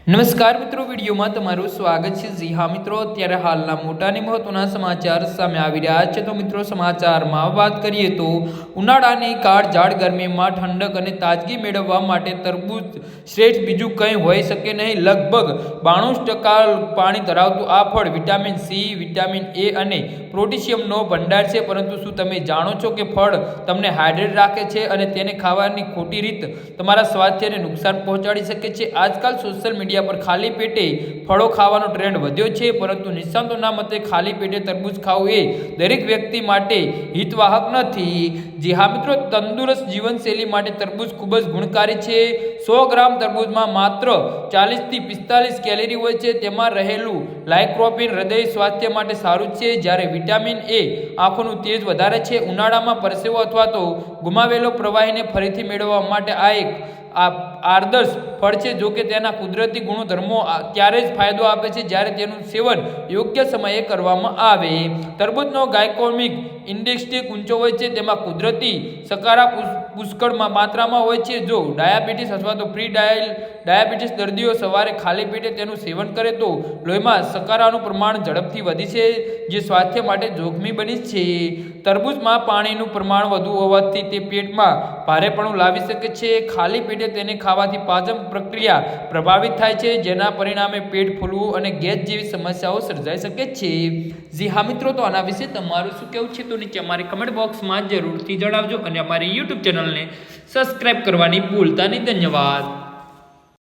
નમસ્કાર મિત્રો, વિડીયોમાં તમારું સ્વાગત છે। જી હા મિત્રો, અત્યારે હાલના મોટા અને મહત્વના સમાચાર સામે આવી રહ્યા છે। તો મિત્રો, સમાચારમાં વાત કરીએ તો ઉનાળાની કાળઝાળ ગરમીમાં ઠંડક અને તાજગી મેળવવા માટે તરબૂચ શ્રેષ્ઠ બીજું કંઈ હોઈ શકે નહીં। લગભગ 92% પાણી ધરાવતું આ ફળ વિટામિન સી, વિટામિન એ અને પોટેશિયમનો ભંડાર છે। પરંતુ શું તમે જાણો છો કે ફળ તમને હાઇડ્રેટ રાખે છે અને તેને ખાવાની ખોટી રીત તમારા સ્વાસ્થ્યને નુકસાન પહોંચાડી શકે છે? આજકાલ સોશિયલ મીડિયા પર ખાલી પેટે ફળો ખાવાનો ટ્રેન્ડ વધ્યો છે, પરંતુ નિષ્ણાતોના મતે ખાલી પેટે તરબૂચ ખાવું એ દરેક વ્યક્તિ માટે હિતવાહક નથી। જી હા મિત્રો, તંદુરસ્ત જીવનશૈલી માટે તરબૂચ ખૂબ જ ગુણકારી છે। 100 ગ્રામ તરબૂચમાં માત્ર 40 થી 45 કેલરી હોય છે। તેમાં રહેલું લાઇકોપીન હૃદય સ્વાસ્થ્ય માટે સારું છે, જ્યારે વિટામિન એ આંખોનું તેજ વધારે છે। ઉનાળામાં પરસેવો અથવા તો ગુમાવેલો પ્રવાહીને ફરીથી મેળવવા માટે આ એક આદર્શ ફળ છે। જો કે તેના કુદરતી ગુણધર્મો ત્યારે જ ફાયદો આપે છે જ્યારે તેનું સેવન યોગ્ય સમયે કરવામાં આવે। તરબૂચનો ગ્લાયકોમિક ઇન્ડેક્સ ઊંચો હોય છે, તેમાં કુદરતી શર્કરા પુષ્કળ માત્રામાં હોય છે। જો ડાયાબિટીસ અથવા તો પ્રી ડાયાબિટીસ દર્દીઓ સવારે ખાલી પેટે તેનું સેવન કરે તો લોહીમાં શર્કરાનું પ્રમાણ ઝડપથી વધી છે, જે સ્વાસ્થ્ય માટે જોખમી બની છે। તરબૂચમાં પાણીનું પ્રમાણ વધુ હોવાથી તે પેટમાં ભારેપણું લાવી શકે છે। ખાલી પેટે તેને ખાવાથી પાચન પ્રક્રિયા પ્રભાવિત થાય છે, જેના પરિણામે પેટ ફૂલવું અને ગેસ જેવી સમસ્યાઓ સર્જાઈ શકે છે। જી હા મિત્રો, તો આના વિશે તમારું શું કહેવું છે તો નીચે અમારી કમેન્ટ બોક્સમાં જરૂરથી જણાવજો અને અમારી યુટ્યુબ ચેનલને સબસ્ક્રાઇબ કરવાની ભૂલતા નહીં। ધન્યવાદ।